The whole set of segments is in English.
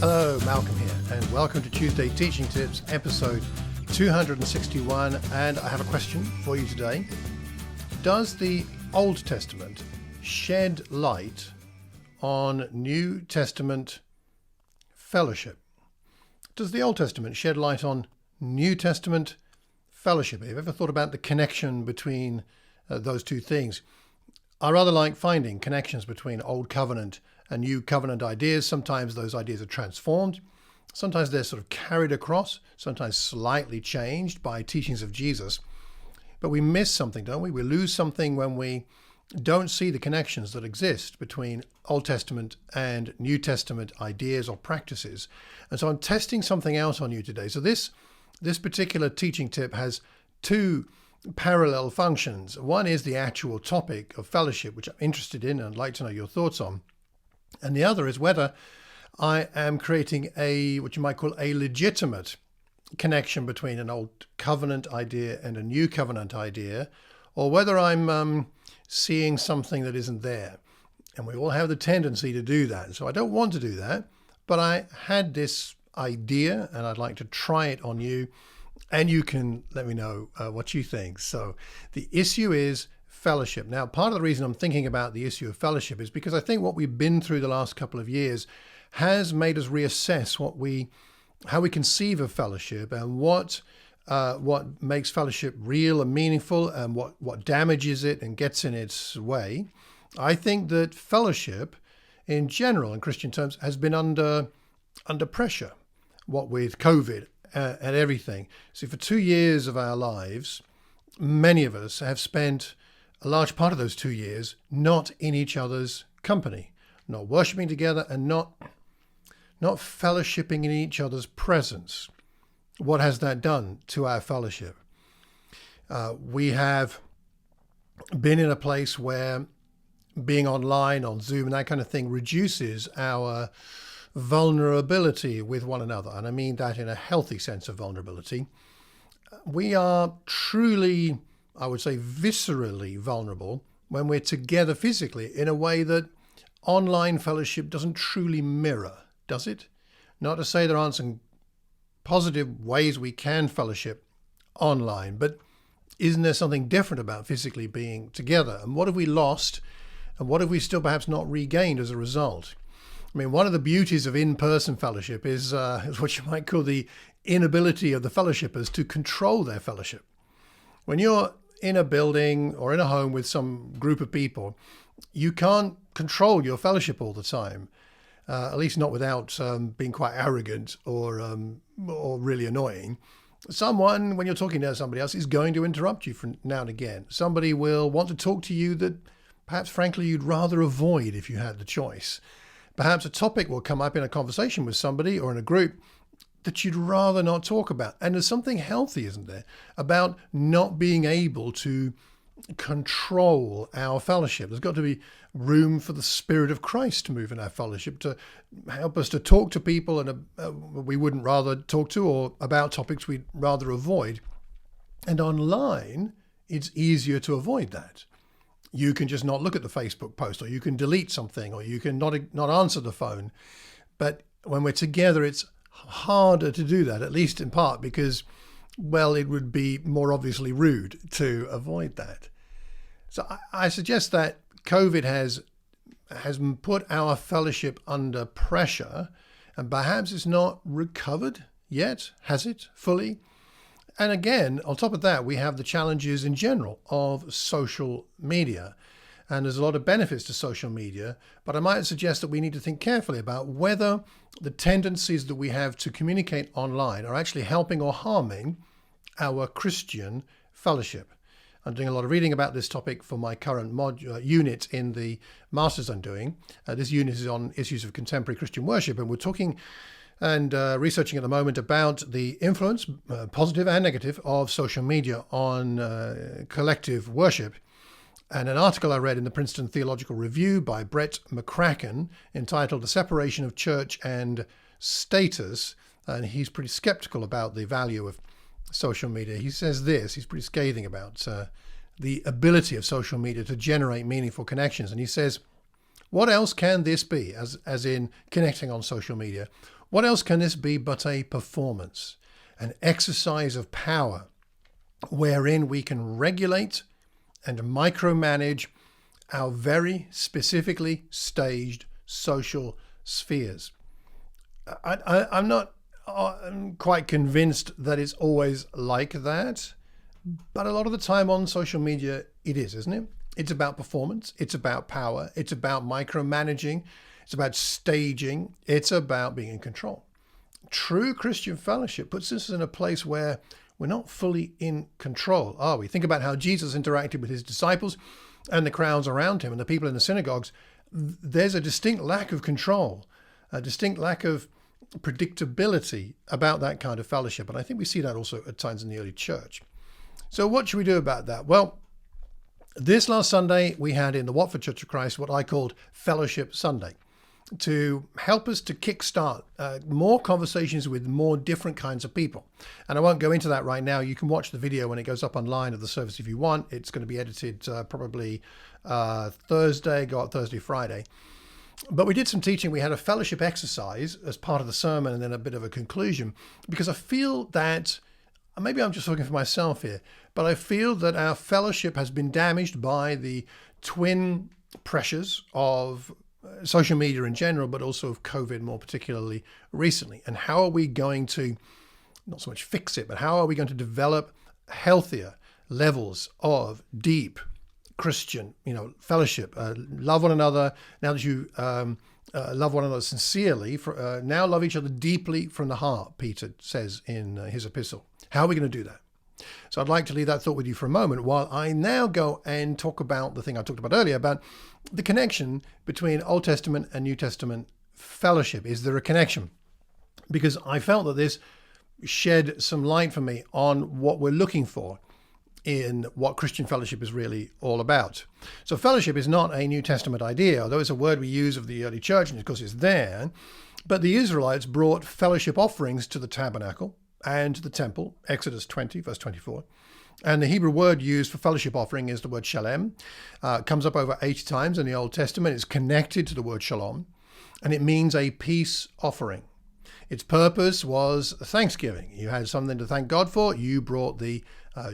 Hello, Malcolm here, and welcome to Tuesday Teaching Tips, episode 261, and I have a question for you today. Does the Old Testament shed light on New Testament fellowship? Does the Old Testament shed light on New Testament fellowship? Have you ever thought about the connection between those two things? I rather like finding connections between Old Covenant and New Covenant ideas. Sometimes those ideas are transformed. Sometimes they're sort of carried across, sometimes slightly changed by teachings of Jesus. But we miss something, don't we? We lose something when we don't see the connections that exist between Old Testament and New Testament ideas or practices. And so I'm testing something out on you today. So this particular teaching tip has two parallel functions. One is the actual topic of fellowship, which I'm interested in and I'd like to know your thoughts on. And the other is whether I am creating what you might call a legitimate connection between an Old Covenant idea and a New Covenant idea, or whether I'm seeing something that isn't there. And we all have the tendency to do that. So I don't want to do that, but I had this idea and I'd like to try it on you, and you can let me know what you think. So the issue is fellowship. Now, part of the reason I'm thinking about the issue of fellowship is because I think what we've been through the last couple of years has made us reassess how we conceive of fellowship and what makes fellowship real and meaningful, and what damages it and gets in its way. I think that fellowship in general, in Christian terms, has been under pressure, what with COVID and everything. So for 2 years of our lives, many of us have spent a large part of those 2 years not in each other's company, not worshiping together and not fellowshipping in each other's presence. What has that done to our fellowship? We have been in a place where being online, on Zoom and that kind of thing reduces our vulnerability with one another. And I mean that in a healthy sense of vulnerability. We are truly, I would say, viscerally vulnerable when we're together physically in a way that online fellowship doesn't truly mirror, does it? Not to say there aren't some positive ways we can fellowship online, but isn't there something different about physically being together? And what have we lost? And what have we still perhaps not regained as a result? I mean, one of the beauties of in-person fellowship is what you might call the inability of the fellowshippers to control their fellowship. When you're in a building or in a home with some group of people, you can't control your fellowship all the time, at least not without being quite arrogant or really annoying. Someone, when you're talking to somebody else, is going to interrupt you from now and again. Somebody will want to talk to you that perhaps, frankly, you'd rather avoid if you had the choice. Perhaps a topic will come up in a conversation with somebody or in a group that you'd rather not talk about. And there's something healthy, isn't there, about not being able to control our fellowship. There's got to be room for the Spirit of Christ to move in our fellowship, to help us to talk to people and we wouldn't rather talk to, or about topics we'd rather avoid. And online, it's easier to avoid that. You can just not look at the Facebook post, or you can delete something, or you can not answer the phone. But when we're together, it's harder to do that, at least in part because, well, it would be more obviously rude to avoid that. So I suggest that COVID has put our fellowship under pressure, and perhaps it's not recovered yet, has it, fully? And again, on top of that, we have the challenges in general of social media. And there's a lot of benefits to social media, but I might suggest that we need to think carefully about whether the tendencies that we have to communicate online are actually helping or harming our Christian fellowship. I'm doing a lot of reading about this topic for my current unit in the Masters I'm doing. This unit is on issues of contemporary Christian worship, and we're talking and researching at the moment about the influence, positive and negative, of social media on collective worship. And an article I read in the Princeton Theological Review by McCracken entitled The Separation of Church and Status, and he's pretty skeptical about the value of social media. He says this, he's pretty scathing about the ability of social media to generate meaningful connections. And he says, what else can this be, as in connecting on social media? What else can this be but a performance, an exercise of power, wherein we can regulate and micromanage our very specifically staged social spheres? I'm not quite convinced that it's always like that, but a lot of the time on social media it is, isn't it? It's about performance, it's about power, it's about micromanaging, it's about staging, it's about being in control. True Christian fellowship puts us in a place where we're not fully in control, are we? Think about how Jesus interacted with his disciples and the crowds around him and the people in the synagogues. There's a distinct lack of control, a distinct lack of predictability about that kind of fellowship. And I think we see that also at times in the early church. So what should we do about that? Well, this last Sunday, we had in the Watford Church of Christ what I called Fellowship Sunday, to help us to kickstart more conversations with more different kinds of people. And I won't go into that right now. You can watch the video when it goes up online of the service if you want. It's going to be edited probably Thursday, go up Thursday, Friday. But we did some teaching. We had a fellowship exercise as part of the sermon and then a bit of a conclusion, because I feel that, maybe I'm just talking for myself here, but I feel that our fellowship has been damaged by the twin pressures of social media in general, but also of COVID more particularly recently. And how are we going to, not so much fix it, but how are we going to develop healthier levels of deep Christian, fellowship, love one another. Now that you love one another sincerely, now love each other deeply from the heart, Peter says in his epistle. How are we going to do that? So I'd like to leave that thought with you for a moment while I now go and talk about the thing I talked about earlier, about the connection between Old Testament and New Testament fellowship. Is there a connection? Because I felt that this shed some light for me on what we're looking for in what Christian fellowship is really all about. So fellowship is not a New Testament idea, although it's a word we use of the early church, and of course it's there. But the Israelites brought fellowship offerings to the tabernacle and to the temple, Exodus 20, verse 24. And the Hebrew word used for fellowship offering is the word shalem. It comes up over 80 times in the Old Testament. It's connected to the word shalom, and it means a peace offering. Its purpose was thanksgiving. You had something to thank God for. You brought the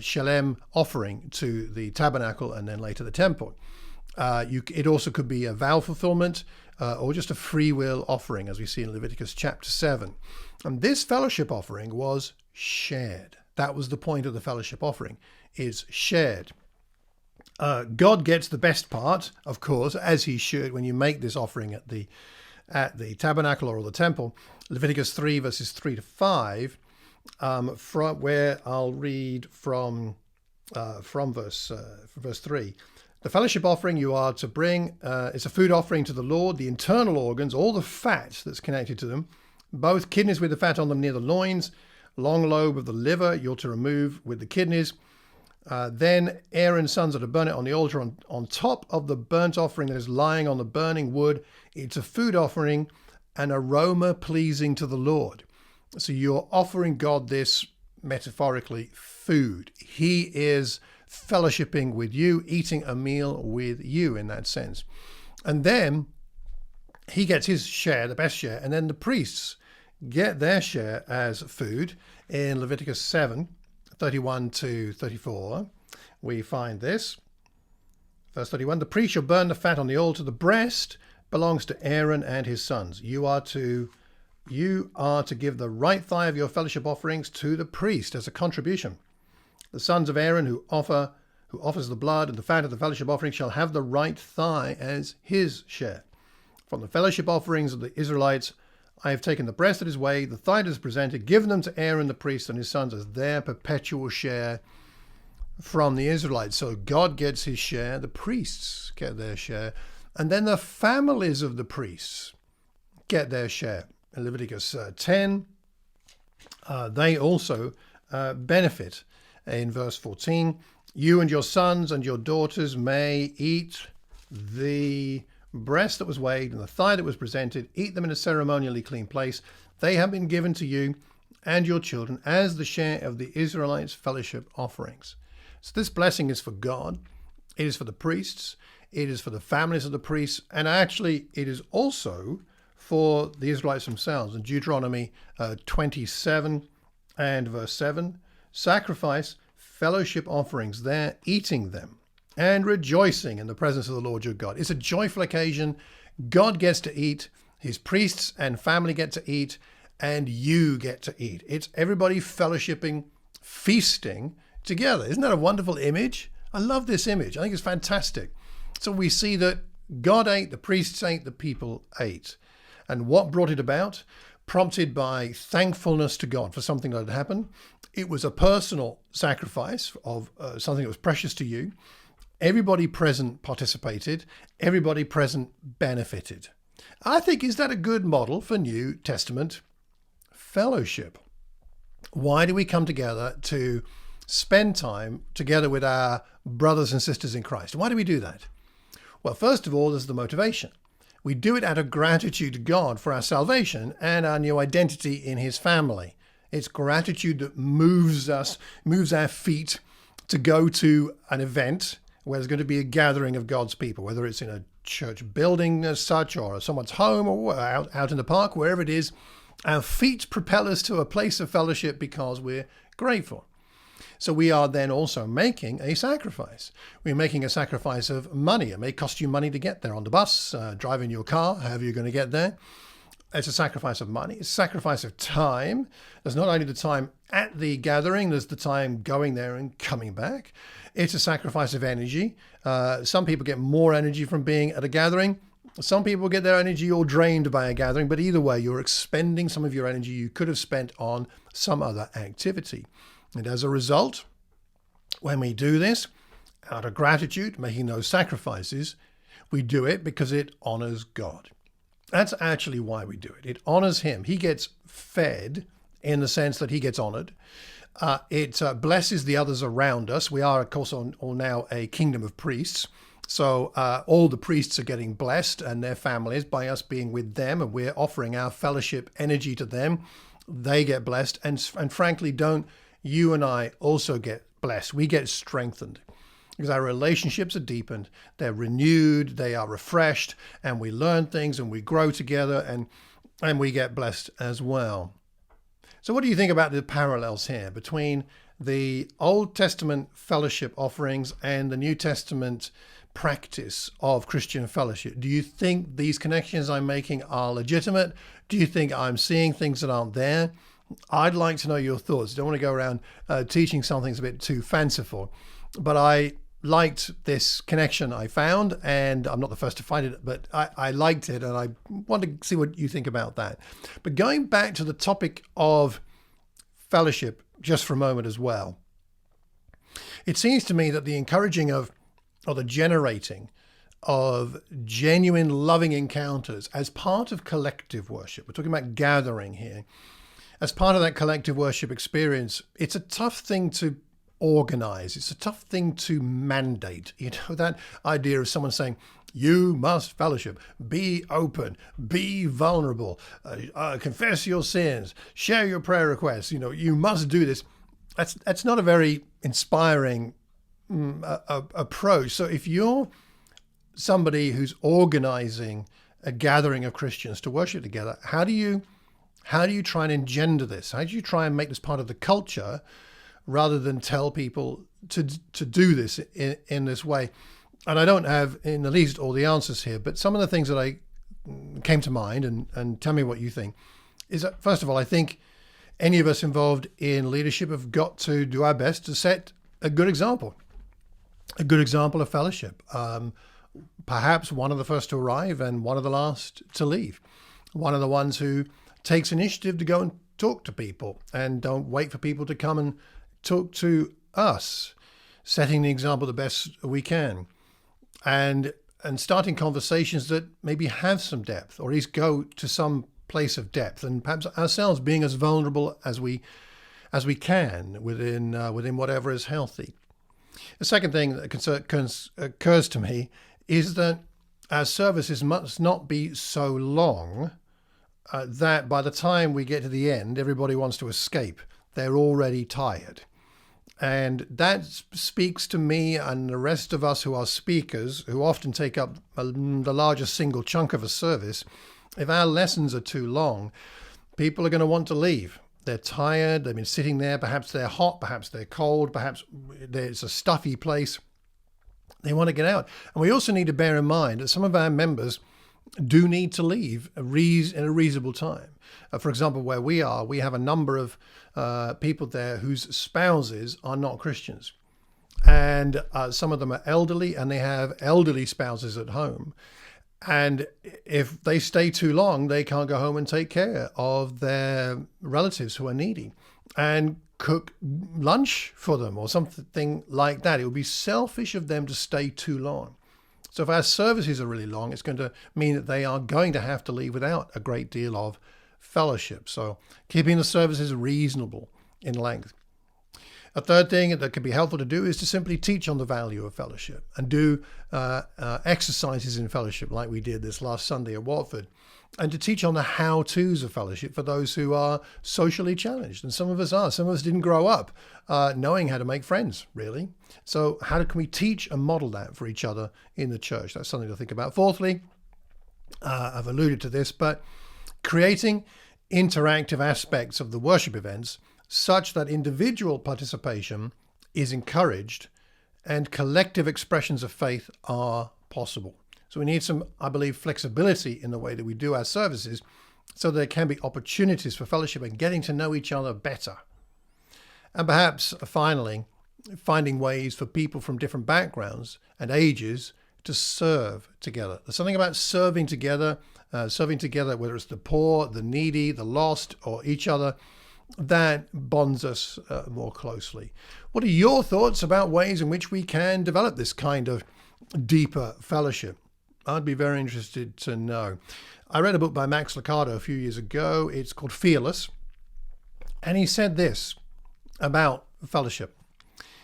shalem offering to the tabernacle and then later the temple. It also could be a vow fulfillment or just a free will offering, as we see in Leviticus chapter 7. And this fellowship offering was shared. That was the point of the fellowship offering, is shared. God gets the best part, of course, as he should when you make this offering at the tabernacle or the temple. Leviticus 3 verses 3 to 5, from where I'll read from verse 3. The fellowship offering you are to bring is a food offering to the Lord, the internal organs, all the fat that's connected to them, both kidneys with the fat on them near the loins, long lobe of the liver you're to remove with the kidneys. Then Aaron's sons are to burn it on the altar on top of the burnt offering that is lying on the burning wood. It's a food offering, an aroma pleasing to the Lord. So you're offering God this, metaphorically, food. He is fellowshipping with you, eating a meal with you in that sense. And then he gets his share, the best share, and then the priests get their share as food. In Leviticus 7, 31 to 34, we find this. Verse 31, the priest shall burn the fat on the altar. The breast belongs to Aaron and his sons. You are to give the right thigh of your fellowship offerings to the priest as a contribution. The sons of Aaron who offers the blood and the fat of the fellowship offering shall have the right thigh as his share. From the fellowship offerings of the Israelites, I have taken the breast that is weighed, the thigh that is presented, given them to Aaron the priest and his sons as their perpetual share from the Israelites. So God gets his share, the priests get their share, and then the families of the priests get their share. In Leviticus 10, they also benefit. In verse 14, you and your sons and your daughters may eat the breast that was weighed and the thigh that was presented, eat them in a ceremonially clean place. They have been given to you and your children as the share of the Israelites' fellowship offerings. So this blessing is for God, it is for the priests, it is for the families of the priests, and actually it is also for the Israelites themselves. In Deuteronomy 27 and verse 7, sacrifice fellowship offerings there, eating them and rejoicing in the presence of the Lord your God. It's a joyful occasion. God gets to eat, his priests and family get to eat, and you get to eat. It's everybody fellowshipping, feasting together. Isn't that a wonderful image? I love this image. I think it's fantastic. So we see that God ate, the priests ate, the people ate. And what brought it about? Prompted by thankfulness to God for something that had happened. It was a personal sacrifice of something that was precious to you. Everybody present participated. Everybody present benefited. I think, is that a good model for New Testament fellowship? Why do we come together to spend time together with our brothers and sisters in Christ? Why do we do that? Well, first of all, there's the motivation. We do it out of gratitude to God for our salvation and our new identity in his family. It's gratitude that moves us, moves our feet to go to an event where there's going to be a gathering of God's people, whether it's in a church building as such or someone's home or out in the park, wherever it is. Our feet propel us to a place of fellowship because we're grateful. So we are then also making a sacrifice. We're making a sacrifice of money. It may cost you money to get there on the bus, driving your car, however you're going to get there. It's a sacrifice of money. It's a sacrifice of time. There's not only the time at the gathering, there's the time going there and coming back. It's a sacrifice of energy. Some people get more energy from being at a gathering. Some people get their energy all drained by a gathering, but either way, you're expending some of your energy you could have spent on some other activity. And as a result, when we do this, out of gratitude, making those sacrifices, we do it because it honors God. That's actually why we do it. It honors him. He gets fed in the sense that he gets honored. It blesses the others around us. We are, of course, all now a kingdom of priests. So all the priests are getting blessed and their families by us being with them, and we're offering our fellowship energy to them. They get blessed. And frankly, don't you and I also get blessed? We get strengthened because our relationships are deepened, they're renewed, they are refreshed, and we learn things and we grow together and we get blessed as well. So what do you think about the parallels here between the Old Testament fellowship offerings and the New Testament practice of Christian fellowship? Do you think these connections I'm making are legitimate? Do you think I'm seeing things that aren't there? I'd like to know your thoughts. I don't want to go around teaching something that's a bit too fanciful, but I liked this connection I found, and I'm not the first to find it, but I liked it, and I want to see what you think about that. But going back to the topic of fellowship just for a moment as well, it seems to me that the encouraging of, or the generating of genuine loving encounters as part of collective worship, we're talking about gathering here, as part of that collective worship experience, it's a tough thing to organize. It's a tough thing to mandate. You know, that idea of someone saying, you must fellowship, be open, be vulnerable, confess your sins, share your prayer requests. You know, you must do this. That's not a very inspiring approach. So if you're somebody who's organizing a gathering of Christians to worship together, how do you try and engender this? How do you try and make this part of the culture rather than tell people to do this in this way? And I don't have in the least all the answers here, but some of the things that I came to mind, and tell me what you think, is that, first of all, I think any of us involved in leadership have got to do our best to set a good example of fellowship. Perhaps one of the first to arrive and one of the last to leave. One of the ones who takes initiative to go and talk to people and don't wait for people to come and talk to us, setting the example the best we can, and starting conversations that maybe have some depth, or at least go to some place of depth, and perhaps ourselves being as vulnerable as we can within whatever is healthy. The second thing that occurs to me is that our services must not be so long that by the time we get to the end, everybody wants to escape. They're already tired. And that speaks to me and the rest of us who are speakers, who often take up the largest single chunk of a service, If our lessons are too long, people are going to want to leave. They're tired, they've been sitting there, perhaps they're hot, perhaps they're cold, perhaps it's a stuffy place. They want to get out. And we also need to bear in mind that some of our members do need to leave in a reasonable time. For example, where we are, we have a number of people there whose spouses are not Christians. And some of them are elderly, and they have elderly spouses at home. And if they stay too long, they can't go home and take care of their relatives who are needy and cook lunch for them or something like that. It would be selfish of them to stay too long. So if our services are really long, it's going to mean that they are going to have to leave without a great deal of fellowship. So keeping the services reasonable in length. A third thing that can be helpful to do is to simply teach on the value of fellowship and do exercises in fellowship like we did this last Sunday at Watford, and to teach on the how-tos of fellowship for those who are socially challenged. And some of us are. Some of us didn't grow up knowing how to make friends, really. So how can we teach and model that for each other in the church? That's something to think about. Fourthly, I've alluded to this, but creating interactive aspects of the worship events such that individual participation is encouraged and collective expressions of faith are possible. So we need some, I believe, flexibility in the way that we do our services so there can be opportunities for fellowship and getting to know each other better. And perhaps, finally, finding ways for people from different backgrounds and ages to serve together. There's something about serving together, whether it's the poor, the needy, the lost, or each other, that bonds us more closely. What are your thoughts about ways in which we can develop this kind of deeper fellowship? I'd be very interested to know. I read a book by Max Lucado a few years ago. It's called Fearless. And he said this about fellowship.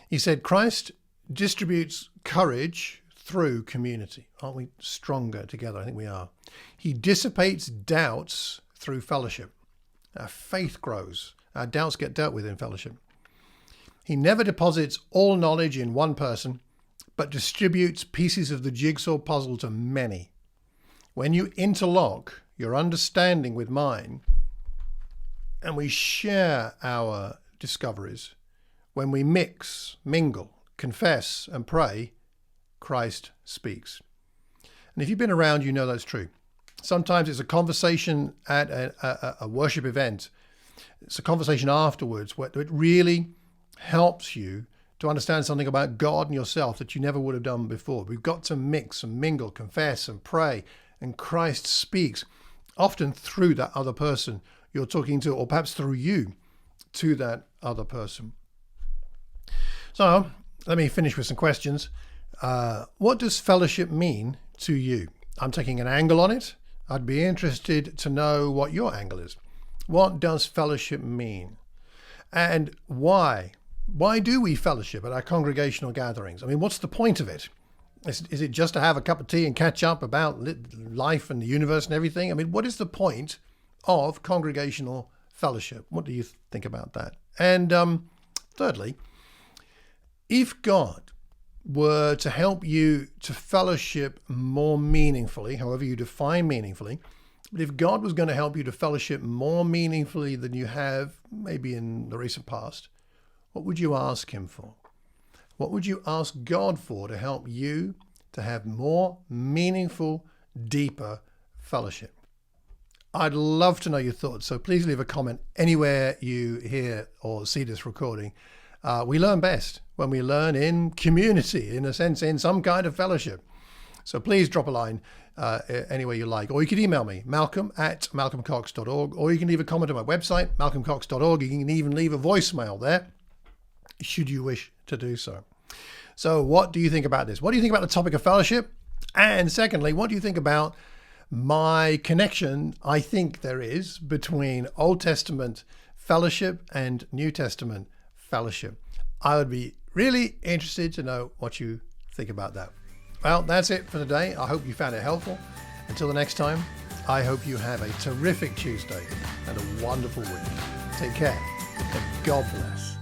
He said, Christ distributes courage through community. Aren't we stronger together? I think we are. He dissipates doubts through fellowship. Our faith grows. Our doubts get dealt with in fellowship. He never deposits all knowledge in one person, but distributes pieces of the jigsaw puzzle to many. When you interlock your understanding with mine, and we share our discoveries, when we mix, mingle, confess, and pray, Christ speaks. And if you've been around, you know that's true. Sometimes it's a conversation at a worship event. It's a conversation afterwards where it really helps you to understand something about God and yourself that you never would have done before. We've got to mix and mingle, confess and pray, and Christ speaks, often through that other person you're talking to, or perhaps through you to that other person. So let me finish with some questions. What does fellowship mean to you? I'm taking an angle on it. I'd be interested to know what your angle is. What does fellowship mean? And why? Why do we fellowship at our congregational gatherings? I mean, what's the point of it? Is it just to have a cup of tea and catch up about life and the universe and everything? I mean, what is the point of congregational fellowship? What do you think about that? And thirdly, if God were to help you to fellowship more meaningfully, however you define meaningfully, but if God was going to help you to fellowship more meaningfully than you have maybe in the recent past, what would you ask him for? What would you ask God for to help you to have more meaningful, deeper fellowship? I'd love to know your thoughts, so please leave a comment anywhere you hear or see this recording. We learn best when we learn in community, in a sense, in some kind of fellowship. So please drop a line anywhere you like. Or you can email me, malcolm@malcolmcox.org, or you can leave a comment on my website, malcolmcox.org. You can even leave a voicemail there, should you wish to do so. So what do you think about this? What do you think about the topic of fellowship? And secondly, what do you think about my connection I think there is between Old Testament fellowship and New Testament fellowship? I would be really interested to know what you think about that. Well, that's it for today. I hope you found it helpful. Until the next time, I hope you have a terrific Tuesday and a wonderful week. Take care and God bless.